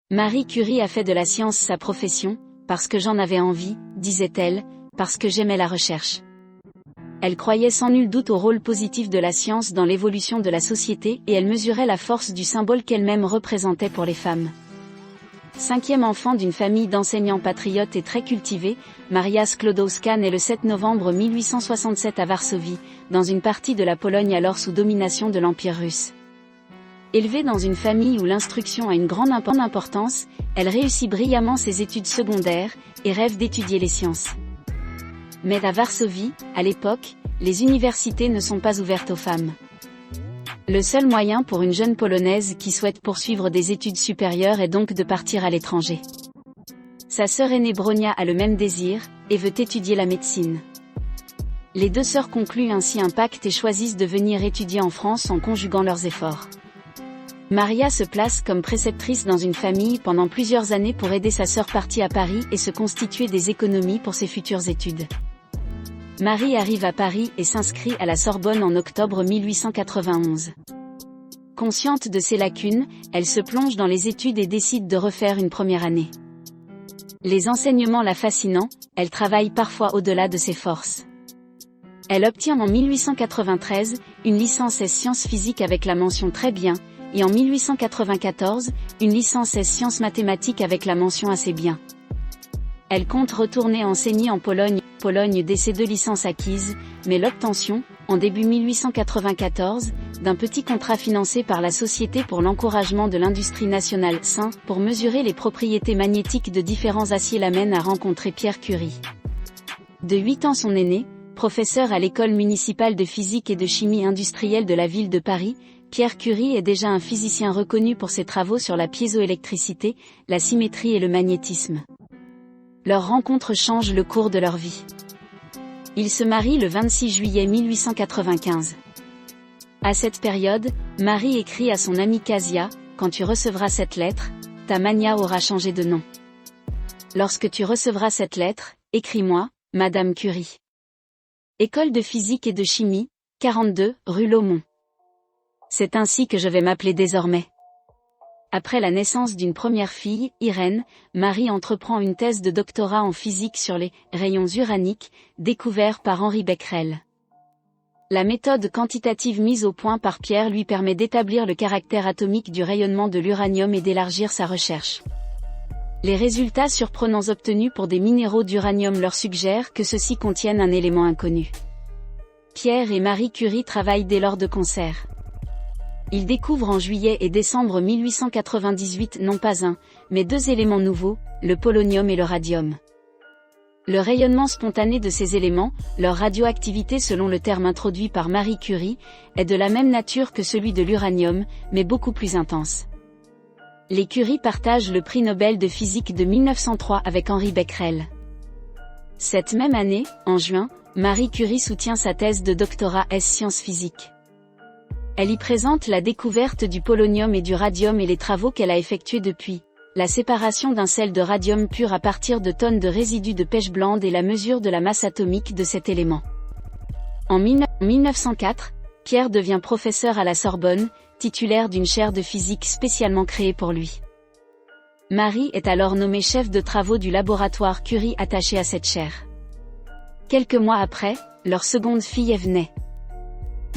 Marie Curie a fait de la science sa profession, parce que j'en avais envie, disait-elle, parce que j'aimais la recherche. Elle croyait sans nul doute au rôle positif de la science dans l'évolution de la société et elle mesurait la force du symbole qu'elle-même représentait pour les femmes. Cinquième enfant d'une famille d'enseignants patriotes et très cultivés, Maria Sklodowska naît le 7 novembre 1867 à Varsovie, dans une partie de la Pologne alors sous domination de l'Empire russe. Élevée dans une famille où l'instruction a une grande importance, elle réussit brillamment ses études secondaires, et rêve d'étudier les sciences. Mais à Varsovie, à l'époque, les universités ne sont pas ouvertes aux femmes. Le seul moyen pour une jeune Polonaise qui souhaite poursuivre des études supérieures est donc de partir à l'étranger. Sa sœur aînée Bronia a le même désir, et veut étudier la médecine. Les deux sœurs concluent ainsi un pacte et choisissent de venir étudier en France en conjuguant leurs efforts. Maria se place comme préceptrice dans une famille pendant plusieurs années pour aider sa sœur partie à Paris et se constituer des économies pour ses futures études. Marie arrive à Paris et s'inscrit à la Sorbonne en octobre 1891. Consciente de ses lacunes, elle se plonge dans les études et décide de refaire une première année. Les enseignements la fascinant, elle travaille parfois au-delà de ses forces. Elle obtient en 1893 une licence S sciences physiques avec la mention très bien, et en 1894, une licence S sciences mathématiques avec la mention assez bien. Elle compte retourner enseigner en Pologne dès ses 2 licences acquises, mais l'obtention, en début 1894, d'un petit contrat financé par la Société pour l'encouragement de l'industrie nationale SIN, pour mesurer les propriétés magnétiques de différents aciers l'amène à rencontrer Pierre Curie. De 8 ans son aîné, professeur à l'école municipale de physique et de chimie industrielle de la ville de Paris, Pierre Curie est déjà un physicien reconnu pour ses travaux sur la piézoélectricité, la symétrie et le magnétisme. Leur rencontre change le cours de leur vie. Ils se marient le 26 juillet 1895. À cette période, Marie écrit à son amie Kasia, « Quand tu recevras cette lettre, ta mania aura changé de nom. Lorsque tu recevras cette lettre, écris-moi, Madame Curie. École de physique et de chimie, 42, rue Laumont. C'est ainsi que je vais m'appeler désormais. » Après la naissance d'une première fille, Irène, Marie entreprend une thèse de doctorat en physique sur les rayons uraniques, découverts par Henri Becquerel. La méthode quantitative mise au point par Pierre lui permet d'établir le caractère atomique du rayonnement de l'uranium et d'élargir sa recherche. Les résultats surprenants obtenus pour des minéraux d'uranium leur suggèrent que ceux-ci contiennent un élément inconnu. Pierre et Marie Curie travaillent dès lors de concert. Ils découvrent en juillet et décembre 1898 non pas un, mais 2 éléments nouveaux, le polonium et le radium. Le rayonnement spontané de ces éléments, leur radioactivité selon le terme introduit par Marie Curie, est de la même nature que celui de l'uranium, mais beaucoup plus intense. Les Curie partagent le prix Nobel de physique de 1903 avec Henri Becquerel. Cette même année, en juin, Marie Curie soutient sa thèse de doctorat S sciences physiques. Elle y présente la découverte du polonium et du radium et les travaux qu'elle a effectués depuis, la séparation d'un sel de radium pur à partir de tonnes de résidus de pêche blande et la mesure de la masse atomique de cet élément. En 1904, Pierre devient professeur à la Sorbonne, titulaire d'une chaire de physique spécialement créée pour lui. Marie est alors nommée chef de travaux du laboratoire Curie attaché à cette chaire. Quelques mois après, leur seconde fille Ève naît.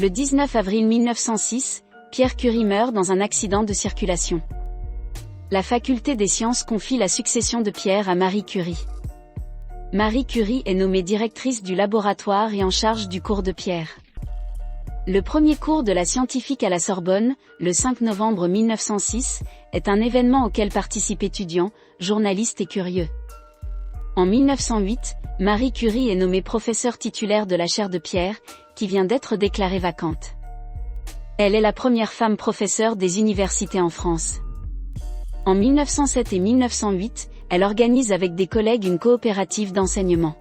Le 19 avril 1906, Pierre Curie meurt dans un accident de circulation. La faculté des sciences confie la succession de Pierre à Marie Curie. Marie Curie est nommée directrice du laboratoire et en charge du cours de Pierre. Le premier cours de la scientifique à la Sorbonne, le 5 novembre 1906, est un événement auquel participent étudiants, journalistes et curieux. En 1908, Marie Curie est nommée professeure titulaire de la chaire de Pierre, qui vient d'être déclarée vacante. Elle est la première femme professeure des universités en France. En 1907 et 1908, elle organise avec des collègues une coopérative d'enseignement.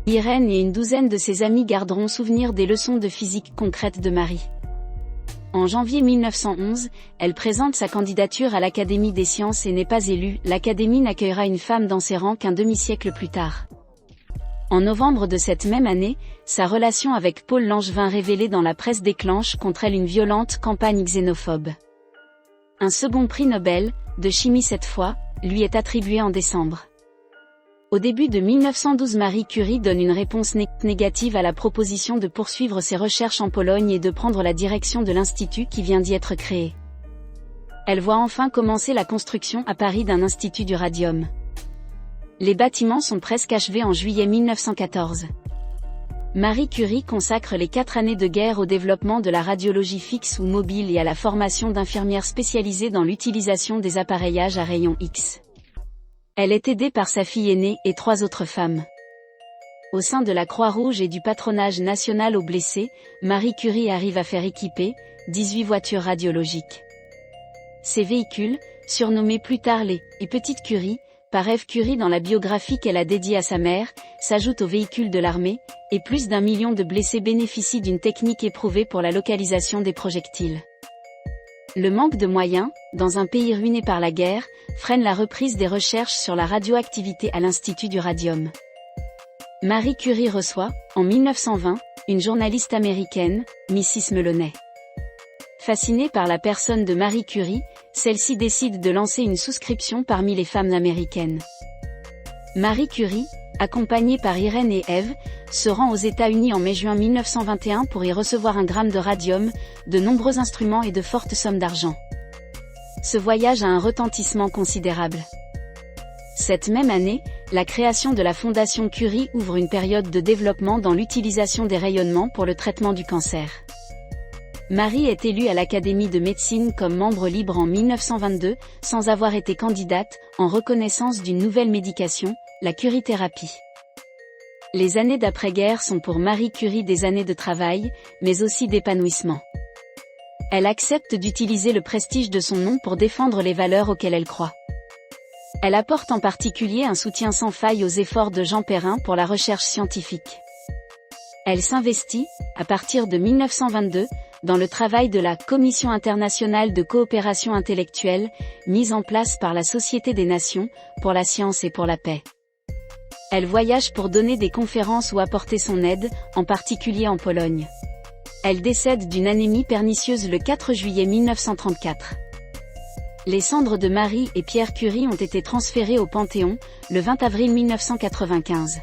Irène et une douzaine de ses amis garderont souvenir des leçons de physique concrètes de Marie. En janvier 1911, elle présente sa candidature à l'Académie des sciences et n'est pas élue. L'Académie n'accueillera une femme dans ses rangs qu'un demi-siècle plus tard. En novembre de cette même année, sa relation avec Paul Langevin révélée dans la presse déclenche contre elle une violente campagne xénophobe. Un second prix Nobel, de chimie cette fois, lui est attribué en décembre. Au début de 1912, Marie Curie donne une réponse négative à la proposition de poursuivre ses recherches en Pologne et de prendre la direction de l'institut qui vient d'y être créé. Elle voit enfin commencer la construction à Paris d'un institut du radium. Les bâtiments sont presque achevés en juillet 1914. Marie Curie consacre les 4 années de guerre au développement de la radiologie fixe ou mobile et à la formation d'infirmières spécialisées dans l'utilisation des appareillages à rayons X. Elle est aidée par sa fille aînée et 3 autres femmes. Au sein de la Croix-Rouge et du patronage national aux blessés, Marie Curie arrive à faire équiper 18 voitures radiologiques. Ces véhicules, surnommés plus tard les « Petites Curie », par Ève Curie dans la biographie qu'elle a dédiée à sa mère, s'ajoutent aux véhicules de l'armée, et plus d'1 million de blessés bénéficient d'une technique éprouvée pour la localisation des projectiles. Le manque de moyens, dans un pays ruiné par la guerre, freine la reprise des recherches sur la radioactivité à l'Institut du radium. Marie Curie reçoit, en 1920, une journaliste américaine, Mrs. Meloney. Fascinée par la personne de Marie Curie, celle-ci décide de lancer une souscription parmi les femmes américaines. Marie Curie, accompagnée par Irène et Ève, se rend aux États-Unis en mai-juin 1921 pour y recevoir 1 gramme de radium, de nombreux instruments et de fortes sommes d'argent. Ce voyage a un retentissement considérable. Cette même année, la création de la Fondation Curie ouvre une période de développement dans l'utilisation des rayonnements pour le traitement du cancer. Marie est élue à l'Académie de médecine comme membre libre en 1922, sans avoir été candidate, en reconnaissance d'une nouvelle médication, la curithérapie. Les années d'après-guerre sont pour Marie Curie des années de travail, mais aussi d'épanouissement. Elle accepte d'utiliser le prestige de son nom pour défendre les valeurs auxquelles elle croit. Elle apporte en particulier un soutien sans faille aux efforts de Jean Perrin pour la recherche scientifique. Elle s'investit, à partir de 1922, dans le travail de la Commission internationale de coopération intellectuelle, mise en place par la Société des Nations, pour la science et pour la paix. Elle voyage pour donner des conférences ou apporter son aide, en particulier en Pologne. Elle décède d'une anémie pernicieuse le 4 juillet 1934. Les cendres de Marie et Pierre Curie ont été transférées au Panthéon, le 20 avril 1995.